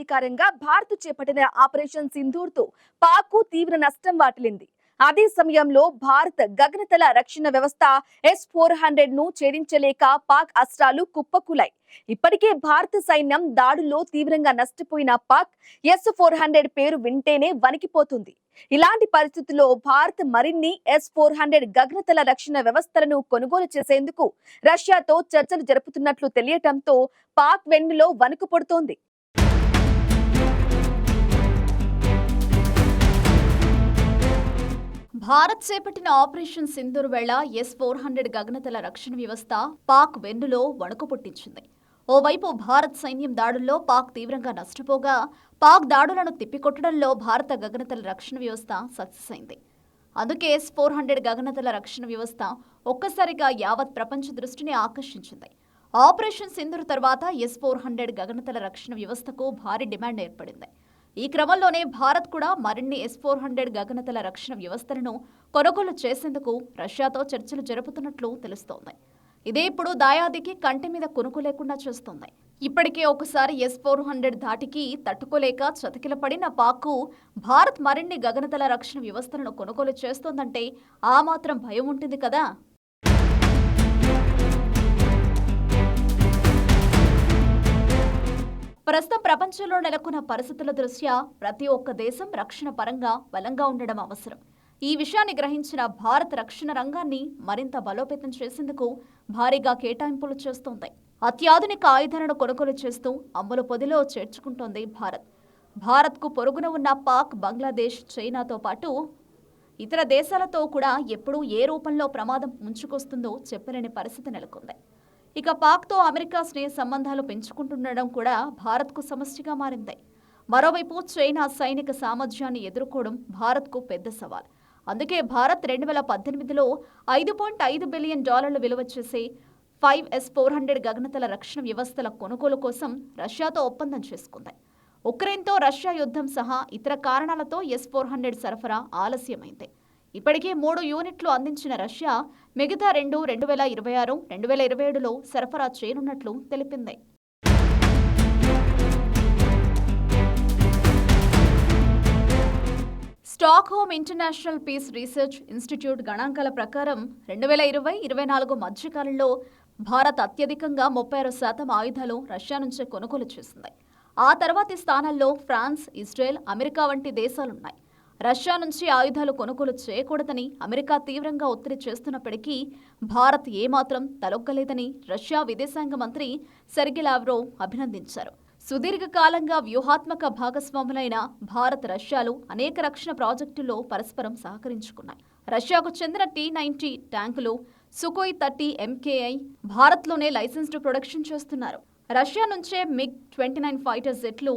ప్రతీకారంగా భారత్ చేపట్టిన ఆపరేషన్ సింధూర్తో పాక్ తీవ్ర నష్టం వాటిల్లింది. అదే సమయంలో భారత్ గగనతల రక్షణ వ్యవస్థ S-400 ను ఛేదించలేక పాక్ అస్త్రాలు కుప్పకూలాయి. ఇప్పటికే భారత సైన్యం దాడుల్లో తీవ్రంగా నష్టపోయిన పాక్ S-400 పేరు వింటేనే వణికిపోతుంది. ఇలాంటి పరిస్థితుల్లో భారత్ మరిన్ని S-400 గగనతల రక్షణ వ్యవస్థలను కొనుగోలు చేసేందుకు రష్యాతో చర్చలు జరుపుతున్నట్లు తెలియటంతో పాక్ వెన్నులో వణుకు పుడుతోంది. భారత్ చేపట్టిన ఆపరేషన్ సింధూర్ వేళ S-400 గగనతల రక్షణ వ్యవస్థ పాక్ వెన్నులో వణుకు పుట్టించింది. ఓవైపు భారత్ సైన్యం దాడుల్లో పాక్ తీవ్రంగా నష్టపోగా, పాక్ దాడులను తిప్పికొట్టడంలో భారత గగనతల రక్షణ వ్యవస్థ సక్సెస్ అయింది. అందుకే S-400 గగనతల రక్షణ వ్యవస్థ ఒక్కసారిగా యావత్ ప్రపంచ దృష్టిని ఆకర్షించింది. ఆపరేషన్ సింధూర్ తర్వాత S-400 గగనతల రక్షణ వ్యవస్థకు భారీ డిమాండ్ ఏర్పడింది. ఈ క్రమంలోనే భారత్ కూడా మరిన్ని S-400 గగనతల రక్షణ వ్యవస్థలను కొనుగోలు చేసేందుకు రష్యాతో చర్చలు జరుపుతున్నట్లు తెలుస్తోంది. ఇదే ఇప్పుడు దాయాదికి కంటి మీద కునుకు లేకుండా చేస్తోంది. ఇప్పటికే ఒకసారి S-400 ధాటికి తట్టుకోలేక చతికిలపడిన పాక్కు భారత్ మరిన్ని గగనతల రక్షణ వ్యవస్థలను కొనుగోలు చేస్తోందంటే ఆ మాత్రం భయం ఉంటుంది కదా. ప్రస్తుతం ప్రపంచంలో నెలకొన్న పరిస్థితుల దృష్ట్యా ప్రతి ఒక్క దేశం రక్షణ పరంగా బలంగా ఉండడం అవసరం. ఈ విషయాన్ని గ్రహించిన భారత్ రక్షణ రంగాన్ని మరింత బలోపేతం చేసేందుకు భారీగా కేటాయింపులు చేస్తోంది. అత్యాధునిక ఆయుధాలను కొనుగోలు చేస్తూ అమ్ముల పొదిలో చేర్చుకుంటోంది భారత్. భారత్కు పొరుగున ఉన్న పాక్, బంగ్లాదేశ్, చైనాతో పాటు ఇతర దేశాలతో కూడా ఎప్పుడు ఏ రూపంలో ప్రమాదం ముంచుకొస్తుందో చెప్పలేని పరిస్థితి నెలకొంది. ఇక పాక్తో అమెరికా స్నేహ సంబంధాలు పెంచుకుంటుండడం కూడా భారత్కు సమస్యగా మారింది. మరోవైపు చైనా సైనిక సామర్థ్యాన్ని ఎదుర్కోవడం భారత్కు పెద్ద సవాల్. అందుకే భారత్ 2018లో $5.5 బిలియన్ విలువ చేసే 5 S-400 గగనతల రక్షణ వ్యవస్థల కొనుగోలు కోసం రష్యాతో ఒప్పందం చేసుకుంది. ఉక్రెయిన్తో రష్యా యుద్ధం సహా ఇతర కారణాలతో S-400 సరఫరా ఆలస్యమైంది. ఇప్పటికే 3 యూనిట్లు అందించిన రష్యా మిగతా 2026, 2027లో సరఫరా చేయనున్నట్లు తెలిపింది. Stockholm International Peace Research Institute గణాంకాల ప్రకారం 2020-24 మధ్యకాలంలో భారత్ అత్యధికంగా 36% ఆయుధాలు రష్యా నుంచే కొనుగోలు చేసింది. ఆ తర్వాతి స్థానాల్లో ఫ్రాన్స్, ఇజ్రాయెల్, అమెరికా వంటి దేశాలున్నాయి. రష్యా నుంచి ఆయుధాలు కొనుగోలు చేయకూడదని అమెరికా తీవ్రంగా ఒత్తిడి చేస్తున్నప్పటికీ భారత్ ఏమాత్రం తలొగ్గలేదని రష్యా విదేశాంగ మంత్రి సెర్గీ లావ్రోవ్ అభినందించారు. సుదీర్ఘకాలంగా వ్యూహాత్మక భాగస్వాములైన భారత్, రష్యాలు అనేక రక్షణ ప్రాజెక్టుల్లో పరస్పరం సహకరించుకున్నాయి. రష్యాకు చెందిన T-90 ట్యాంకులు, సుఖోయ్ 30 MKI భారత్లోనే లైసెన్స్డ్ ప్రొడక్షన్ చేస్తున్నారు. రష్యా నుంచే MiG-29 ఫైటర్ జెట్లు,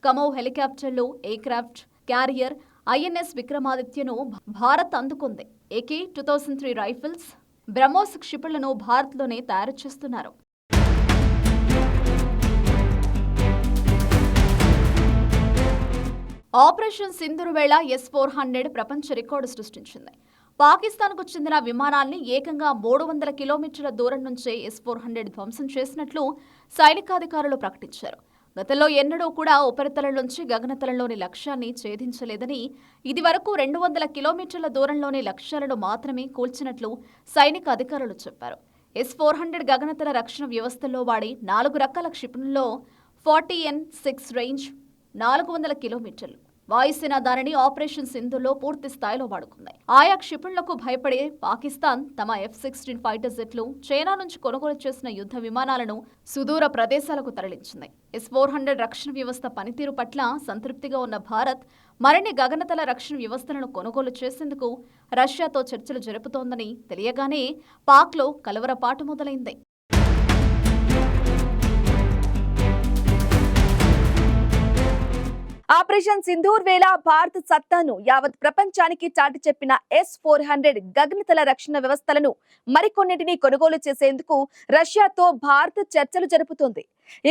కమోవ్ హెలికాప్టర్లు, ఎయిర్క్రాఫ్ట్ క్యారియర్ INS విక్రమాదిత్యను భారత్ అందుకుంది. AK-2003 రైఫిల్స్, బ్రహ్మోస్ క్షిపణులను భారత్లోనే తయారు చేస్తున్నారు. ఆపరేషన్ సింధూర్ వేళ S-400 ప్రపంచ రికార్డు సృష్టించింది. పాకిస్తాన్కు చెందిన విమానాల్ని ఏకంగా 300 కిలోమీటర్ల దూరం నుంచే S-400 ధ్వంసం చేసినట్లు సైనికాధికారులు ప్రకటించారు. గతంలో ఎన్నడూ కూడా ఉపరితలం నుంచి గగనతలంలోని లక్ష్యాన్ని ఛేదించలేదని, ఇది వరకు 200 కిలోమీటర్ల దూరంలోని లక్ష్యాలను మాత్రమే కూల్చినట్లు సైనిక అధికారులు చెప్పారు. S-400 గగనతల రక్షణ వ్యవస్థల్లో వాడే 4 రకాల క్షిపణుల్లో 40N6 రేంజ్ 400 కిలోమీటర్లు. వాయుసేన దానిని ఆపరేషన్ సింధూర్లో పూర్తి స్థాయిలో వాడుకుంది. ఆయా క్షిపణులకు భయపడే పాకిస్తాన్ తమ F-16 ఫైటర్ జెట్లు, చైనా నుంచి కొనుగోలు చేసిన యుద్ధ విమానాలను సుదూర ప్రదేశాలకు తరలించింది. S-400 రక్షణ వ్యవస్థ పనితీరు పట్ల సంతృప్తిగా ఉన్న భారత్ మరిన్ని గగనతల రక్షణ వ్యవస్థలను కొనుగోలు చేసేందుకు రష్యాతో చర్చలు జరుపుతోందని తెలియగానే పాక్లో కలవరపాటు మొదలైంది. ఆపరేషన్ సింధూర్ వేళ భారత సత్తాను యావత్ ప్రపంచానికి చాటి చెప్పిన S-400 గగనతల రక్షణ వ్యవస్థలను మరికొన్నిటిని కొనుగోలు చేసేందుకు రష్యాతో భారత్ చర్చలు జరుపుతోంది.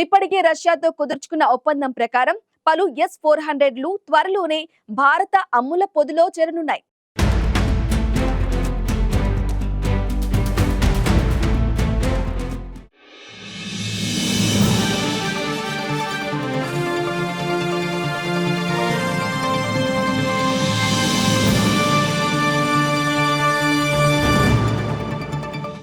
ఇప్పటికే రష్యాతో కుదుర్చుకున్న ఒప్పందం ప్రకారం పలు S-400లు త్వరలోనే భారత అమ్ముల పొదిలో చేరనున్నాయి.